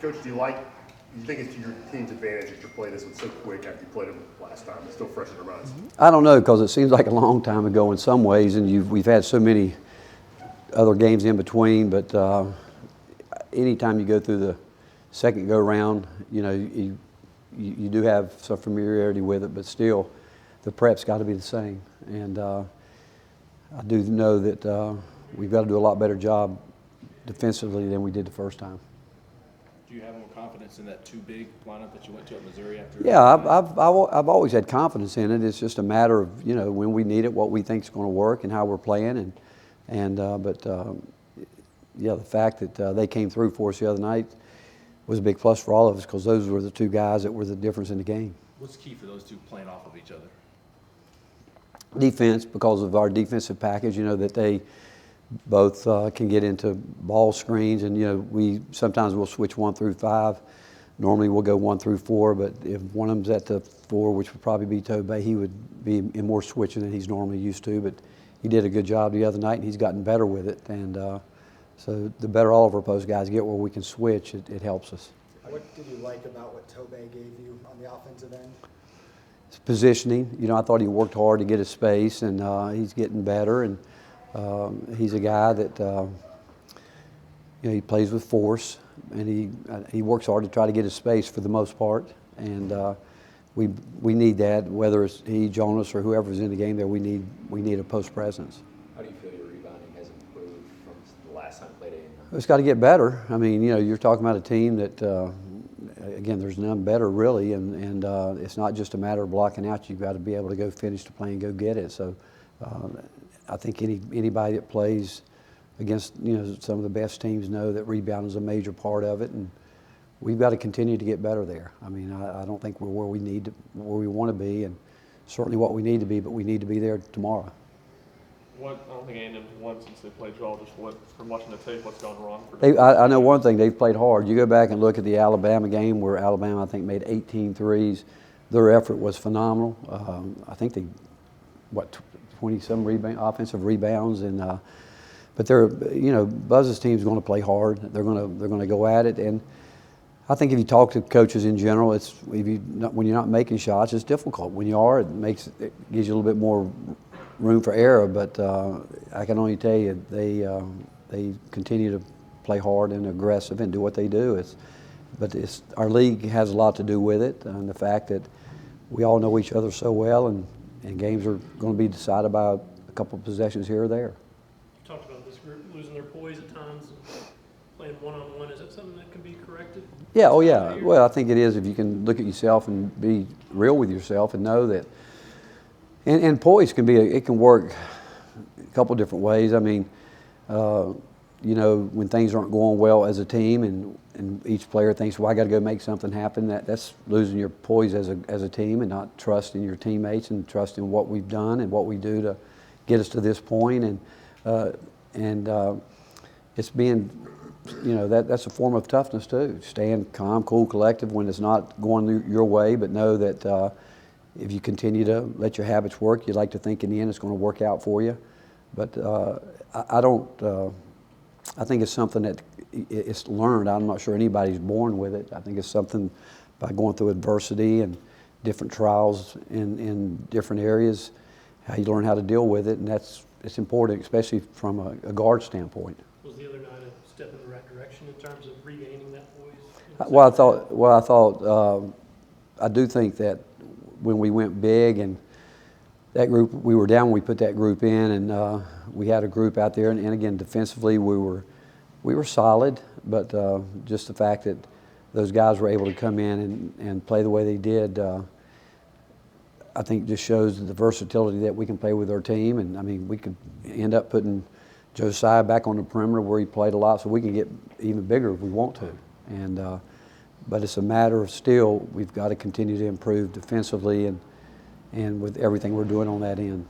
Coach, do you think it's to your team's advantage that you're playing this one so quick after you played it last time? It's still fresh in their minds. I don't know, because it seems like a long time ago in some ways, and we've had so many other games in between. But anytime you go through the second go-round, you do have some familiarity with it, but still, the prep's got to be the same. And I do know that we've got to do a lot better job defensively than we did the first time. Do you have more confidence in that too big lineup that you went to at Missouri after? Yeah, I've always had confidence in it. It's just a matter of when we need it, what we think is going to work, and how we're playing. But the fact that they came through for us the other night was a big plus for all of us, because those were the two guys that were the difference in the game. What's key for those two playing off of each other? Defense, because of our defensive package. That they both can get into ball screens, and we sometimes we'll switch 1 through 5. Normally we'll go 1 through 4, but if one of them's at the 4, which would probably be Tobey, he would be in more switching than he's normally used to. But he did a good job the other night, and he's gotten better with it. And so the better all of our post guys get where we can switch, it helps us. What did you like about what Tobey gave you on the offensive end? His positioning. I thought he worked hard to get his space, and he's getting better. And he's a guy that he plays with force, and he works hard to try to get his space for the most part. And we need that, whether it's he, Jonas, or whoever's in the game there. We need a post presence. How do you feel your rebounding has improved from the last time you played A&M? It's got to get better. I mean, you're talking about a team that, again, there's none better really, and it's not just a matter of blocking out. You've got to be able to go finish the play and go get it. So I think anybody that plays against some of the best teams know that rebounding is a major part of it, and we've got to continue to get better there. I mean, I don't think we're where we want to be, and certainly what we need to be, but we need to be there tomorrow. I don't think A&M's won since they played y'all. Just from watching the tape, what's gone wrong for them? I know one thing, they've played hard. You go back and look at the Alabama game where Alabama, I think, made 18 threes. Their effort was phenomenal. I think they, 20-some offensive rebounds, and but they're, Buzz's team's going to play hard. They're going to go at it, and I think if you talk to coaches in general, when you're not making shots, it's difficult. When you are, it gives you a little bit more room for error. But I can only tell you, they continue to play hard and aggressive and do what they do. But our league has a lot to do with it, and the fact that we all know each other so well, and games are going to be decided by a couple of possessions here or there. You talked about this group losing their poise at times and playing one-on-one. Is that something that can be corrected? Yeah, oh yeah. Well, I think it is if you can look at yourself and be real with yourself and know that. And poise it can work a couple different ways. I mean, when things aren't going well as a team, and each player thinks, well, I got to go make something happen. That's losing your poise as a team, and not trusting your teammates and trusting what we've done and what we do to get us to this point. And it's being, that's a form of toughness too. Staying calm, cool, collective when it's not going your way, but know that if you continue to let your habits work, you'd like to think in the end it's going to work out for you. But I think it's something that it's learned. I'm not sure anybody's born with it. I think it's something by going through adversity and different trials in different areas, how you learn how to deal with it, and it's important, especially from a guard standpoint. Was the other night a step in the right direction in terms of regaining that poise? I do think that when we went big and that group, we were down when we put that group in, and we had a group out there, and again, defensively we were solid, but just the fact that those guys were able to come in and play the way they did, I think just shows the versatility that we can play with our team. And I mean, we could end up putting Josiah back on the perimeter where he played a lot, so we can get even bigger if we want to. And but it's a matter of still, we've got to continue to improve defensively and with everything we're doing on that end.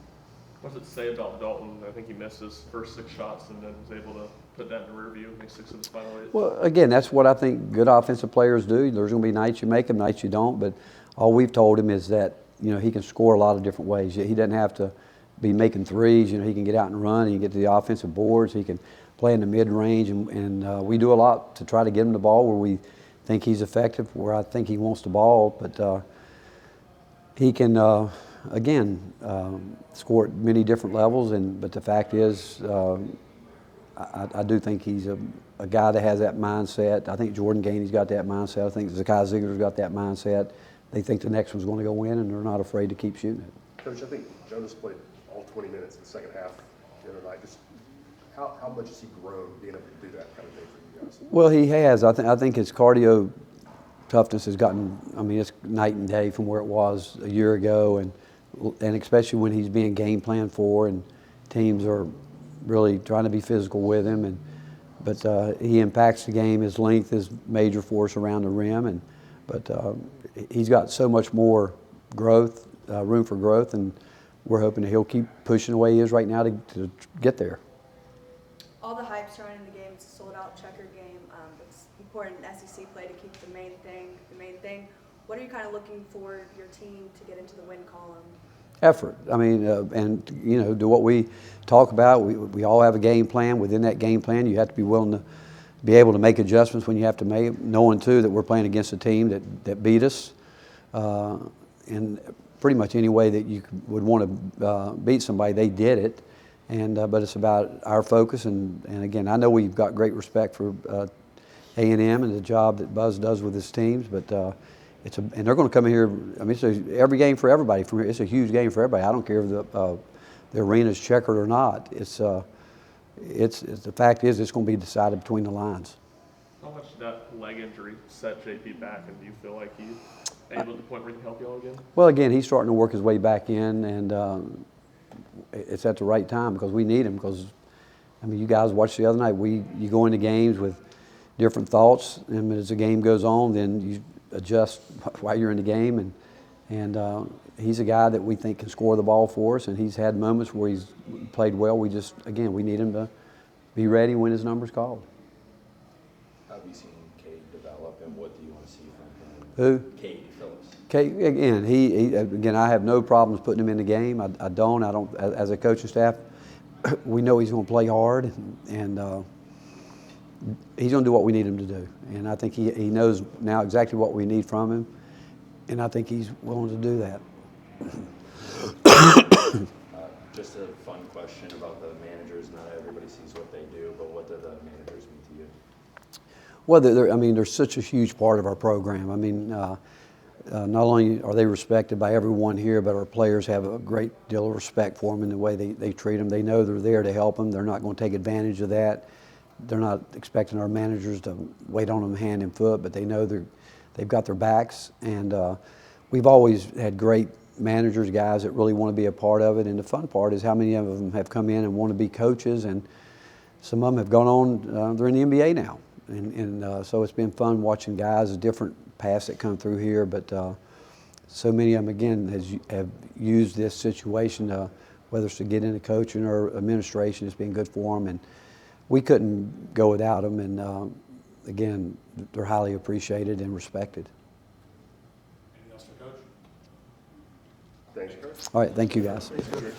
What does it say about Dalton? I think he missed his first 6 shots and then was able to put that in the rear view, make 6 of his final 8. Well, again, that's what I think good offensive players do. There's going to be nights you make them, nights you don't. But all we've told him is that he can score a lot of different ways. He doesn't have to be making threes. He can get out and run. He can get to the offensive boards. He can play in the mid range, and we do a lot to try to get him the ball where we think he's effective where I think he wants the ball, but he can, again, score at many different levels. But the fact is, I do think he's a guy that has that mindset. I think Jordan Gainey's got that mindset. I think Zakai Ziegler's got that mindset. They think the next one's going to go in, and they're not afraid to keep shooting it. Coach, I think Jonas played all 20 minutes in the second half the other night. Just how much has he grown being able to do that kind of thing for you guys? Well, he has. I think his cardio toughness has gotten, I mean, it's night and day from where it was a year ago, and especially when he's being game planned for and teams are really trying to be physical with him. But he impacts the game. His length is major for us around the rim, but he's got so much more growth, room for growth, and we're hoping that he'll keep pushing the way he is right now to get there. All the hype surrounding the game, it's a sold-out checker game. It's important in SEC play to keep the main thing. What are you kind of looking for your team to get into the win column? Effort. I mean, and you know, do what we talk about. We all have a game plan. Within that game plan, you have to be willing to be able to make adjustments when you have to make, knowing too that we're playing against a team that beat us in pretty much any way that you would want to beat somebody. They did it, but it's about our focus. And again, I know we've got great respect for A&M and the job that Buzz does with his teams, but and they're going to come in here. I mean, it's every game for everybody. From here, it's a huge game for everybody. I don't care if the arena's checkered or not. It's the fact is it's going to be decided between the lines. How much did that leg injury set JP back, and do you feel like he's able to the point where he can help you all again? Well, again, he's starting to work his way back in, and it's at the right time because we need him. Because I mean, you guys watched the other night. You go into games with different thoughts, and as the game goes on, then you adjust while you're in the game, and he's a guy that we think can score the ball for us, and he's had moments where he's played well. We need him to be ready when his number's called. How have you seen Cade develop, and what do you want to see from him? Who? Cade Phillips. Cade, again, I have no problems putting him in the game. I don't. As a coaching staff, we know he's going to play hard, and he's going to do what we need him to do. And I think he knows now exactly what we need from him, and I think he's willing to do that. Just a fun question about the managers. Not everybody sees what they do, but what do the managers mean to you? Well, they're such a huge part of our program. I mean, not only are they respected by everyone here, but our players have a great deal of respect for them in the way they treat them. They know they're there to help them. They're not going to take advantage of that. They're not expecting our managers to wait on them hand and foot, but they know they've got their backs. And we've always had great managers, guys that really want to be a part of it. And the fun part is how many of them have come in and want to be coaches, and some of them have gone on. They're in the NBA now, and so it's been fun watching guys, different paths that come through here. But so many of them again have used this situation, whether it's to get into coaching or administration. It's been good for them, and we couldn't go without them, and again, they're highly appreciated and respected. Anything else for Coach? Thanks, Coach. All right, thank you guys. Thanks, Coach.